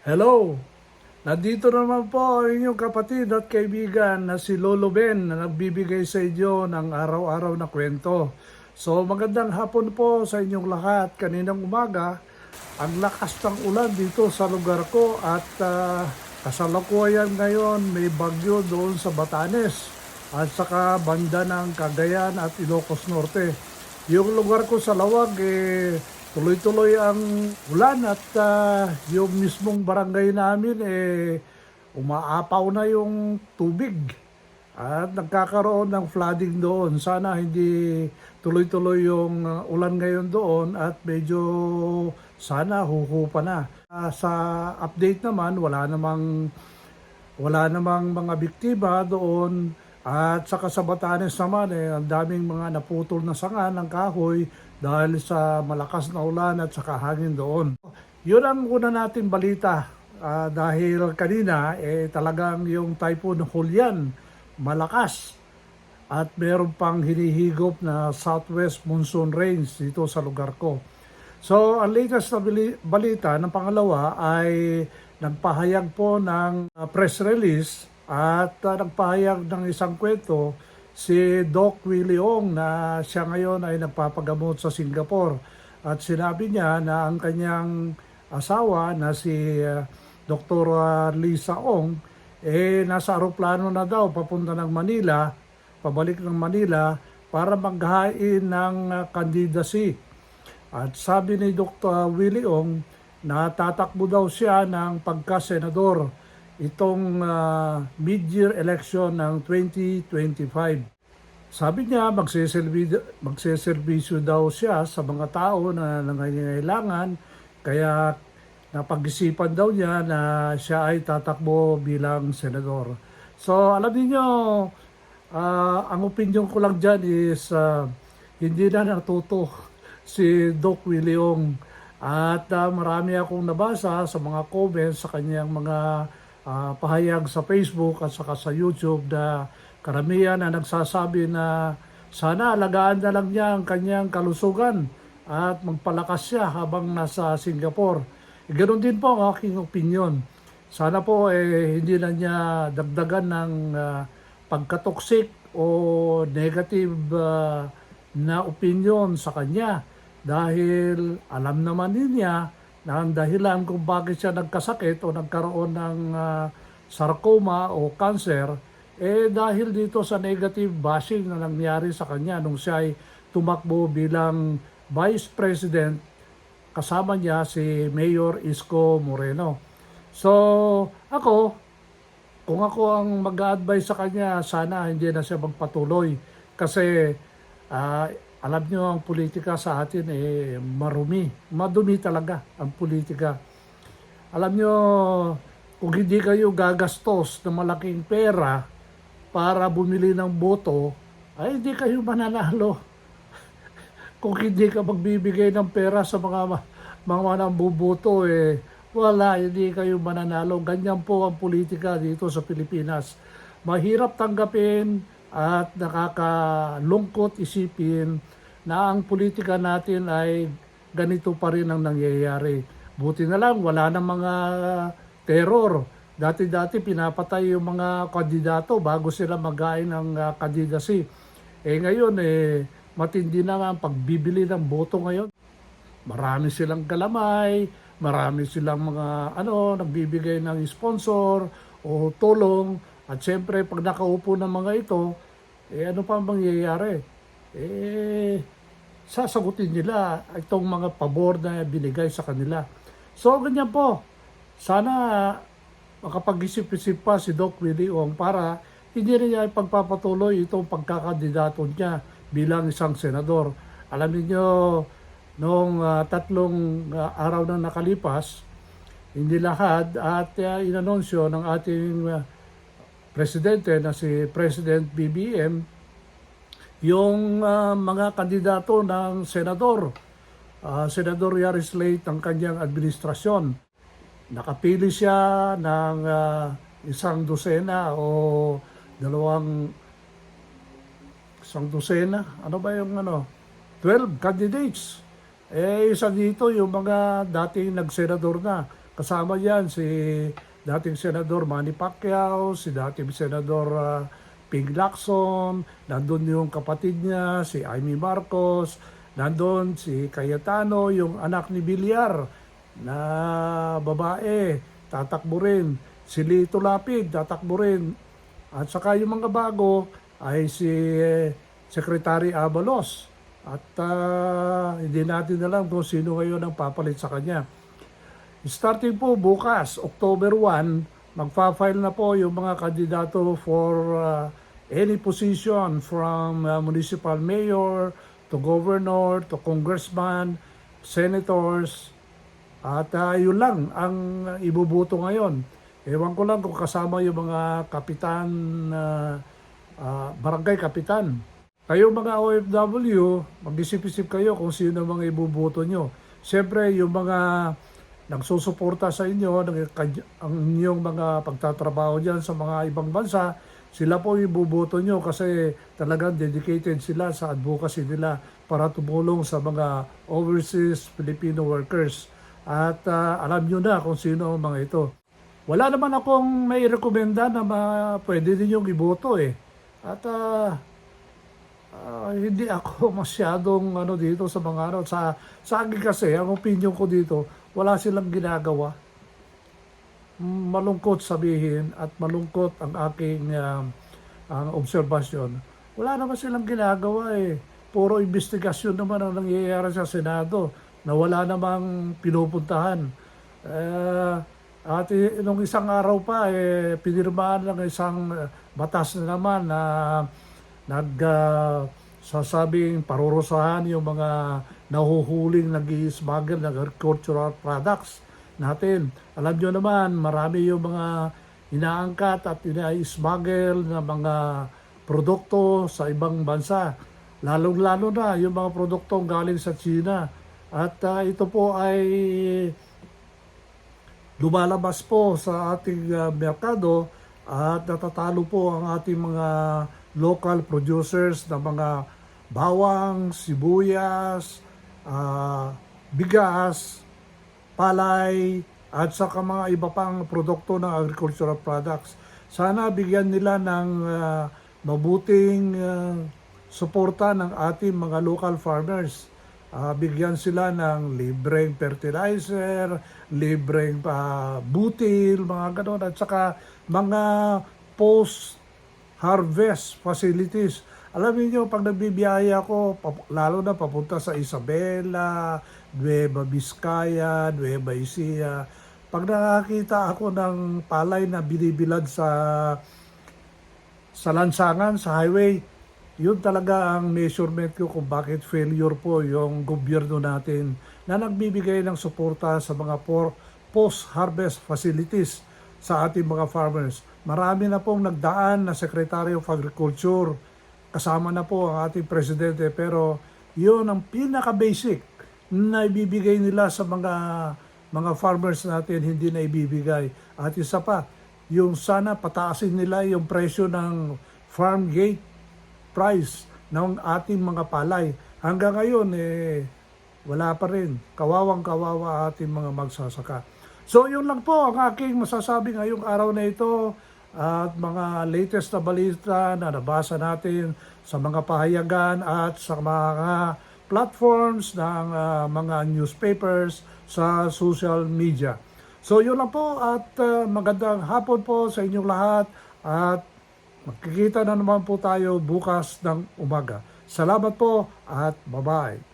Hello! Nandito naman po ang inyong kapatid at kaibigan na si Lolo Ben na nagbibigay sa inyo ng araw-araw na kwento. So magandang hapon po sa inyong lahat. Kaninang umaga, ang lakas ng ulan dito sa lugar ko at kasalukuyan ngayon may bagyo doon sa Batanes at saka banda ng Cagayan at Ilocos Norte. Yung lugar ko sa Lawag tuloy-tuloy ang ulan at yung mismong barangay namin umaapaw na yung tubig at nagkakaroon ng flooding doon. Sana hindi tuloy-tuloy yung ulan ngayon doon at medyo sana huhupa na. Sa update naman, wala namang mga biktima doon at saka sa Batanes naman ang daming mga naputol na sanga ng kahoy dahil sa malakas na ulan at saka hangin doon. Yun ang una natin balita dahil kanina talagang yung Typhoon Holian malakas at meron pang hinihigop na southwest monsoon rains dito sa lugar ko. So, ang latest na balita ng pangalawa ay nagpahayag po ng press release at nagpahayag ng isang kwento si Doc Willie Ong na siya ngayon ay nagpapagamot sa Singapore. At sinabi niya na ang kanyang asawa na si Dr. Lisa Ong nasa aeroplano na daw papunta ng Manila, pabalik ng Manila para maghain ng candidacy. At sabi ni Dr. Willie Ong na tatakbo daw siya ng pagka-senador itong mid-year election ng 2025. Sabi niya magseserbisyo daw siya sa mga tao na nangangailangan, kaya napag-isipan daw niya na siya ay tatakbo bilang senador. So alam niyo, ang opinion ko lang dyan is hindi na natuto si Doc Willie Ong. At marami akong nabasa sa mga comments sa kanyang mga pahayag sa Facebook at saka sa YouTube na karamihan na nagsasabi na sana alagaan na lang niya ang kanyang kalusugan at magpalakas siya habang nasa Singapore. Ganoon din po ang aking opinion. Sana po hindi na niya dagdagan ng pagkatoksik o negative na opinion sa kanya dahil alam naman din niya na ang dahilan kung bakit siya nagkasakit o nagkaroon ng sarcoma o cancer dahil dito sa negative bashing na nangyari sa kanya nung siya ay tumakbo bilang Vice President, kasama niya si Mayor Isko Moreno. So kung ako ang mag-a-advise sa kanya, sana hindi na siya magpatuloy kasi alam nyo ang politika sa atin madumi talaga ang politika. Alam nyo, kung hindi kayo gagastos ng malaking pera para bumili ng boto, ay hindi kayo mananalo. Kung hindi ka magbibigay ng pera sa mga nambuboto, wala, hindi kayo mananalo. Ganyan po ang politika dito sa Pilipinas. Mahirap tanggapin at nakakalungkot isipin na ang politika natin ay ganito pa rin ang nangyayari. Buti na lang, wala na mga terror. Dati-dati pinapatay yung mga kandidato bago sila magain ng candidacy. Ngayon, matindi na nga ang pagbibili ng boto ngayon. Marami silang kalamay, marami silang mga nagbibigay ng sponsor o tulong. At siyempre, pag nakaupo ng mga ito, ano pa ang mangyayari? Sasagutin nila itong mga pabor na binigay sa kanila. So, ganyan po. Sana makapag-isip-isip pa si Doc Willie Ong para hindi rin niya ipagpapatuloy itong pagkakandidato niya bilang isang senador. Alam niyo, noong 3 araw na nakalipas, hindi lahat at inanunsyo ng ating presidente na si President BBM yung mga kandidato ng senador. Senatorial slate ng kanyang administrasyon. Nakapili siya ng isang dosena o isang dosena, 12 candidates. Isa dito yung mga dating nagsenador na. Kasama yan si dating Senador Manny Pacquiao, si dating Senador Ping Lacson, nandun yung kapatid niya, si Amy Marcos, nandun si Cayetano, yung anak ni Villar na babae, tatakbo rin. Si Lito Lapid, tatakbo rin. At saka yung mga bago ay si Secretary Abalos. At hindi natin alam kung sino ngayon ang papalit sa kanya. Starting po bukas, October 1, magfa-file na po yung mga kandidato for any position from municipal mayor to governor to congressman, senators. At yun lang ang ibubuto ngayon. Ewan ko lang kung kasama yung mga kapitan, barangay kapitan. Kayo mga OFW, mag-isip-isip kayo kung sino mga ibubuto nyo. Siyempre, yung mga nagsusuporta sa inyo, ang inyong mga pagtatrabaho dyan sa mga ibang bansa, sila po ibubuto nyo kasi talagang dedicated sila sa advocacy nila para tumulong sa mga overseas Filipino workers. At alam nyo na kung sino ang mga ito. Wala naman akong may rekomenda na pwede ninyong iboto eh. At hindi ako masyadong dito sa mga sa akin kasi, ang opinion ko dito, wala silang ginagawa. Malungkot sabihin at malungkot ang aking ang obserbasyon. Wala naman silang ginagawa eh. Puro investigasyon naman ang nangyayari sa Senado na wala namang pinupuntahan. At nung isang araw pa, pinirmahan ng isang batas na naman na sasabing parurusahan yung mga nahuhuling nag-i-smuggle ng agricultural products natin. Alam nyo naman, marami yung mga inaangkat at ina-smuggle na mga produkto sa ibang bansa. Lalong-lalo na yung mga produktong galing sa China. At ito po ay lumalabas po sa ating merkado at natatalo po ang ating mga local producers na mga bawang, sibuyas, bigas, palay, at saka mga iba pang produkto ng agricultural products. Sana bigyan nila ng mabuting suporta ng ating mga local farmers. Bigyan sila ng libreng fertilizer, libreng butil, mga gano'n, at saka mga post-harvest facilities. Alam niyo, pag nagbibiyaya ako, lalo na papunta sa Isabela, Nueva Vizcaya, Nueva Ecija, pag nakakita ako ng palay na binibilad sa lansangan, sa highway, yun talaga ang measurement ko kung bakit failure po yung gobyerno natin na nagbibigay ng suporta sa mga post-harvest facilities sa ating mga farmers. Marami na pong nagdaan na Secretary of Agriculture, kasama na po ang ating presidente, pero yun ang pinaka-basic na ibibigay nila sa mga farmers natin, hindi na ibibigay. At isa pa, yung sana pataasin nila yung presyo ng farm gate price ng ating mga palay. Hanggang ngayon, wala pa rin. Kawawang-kawawa ating mga magsasaka. So, yun lang po ang aking masasabi ngayong araw na ito at mga latest na balita na nabasa natin sa mga pahayagan at sa mga platforms ng mga newspapers sa social media. So, yun lang po at magandang hapon po sa inyong lahat at magkikita na naman po tayo bukas ng umaga. Salamat po at bye-bye.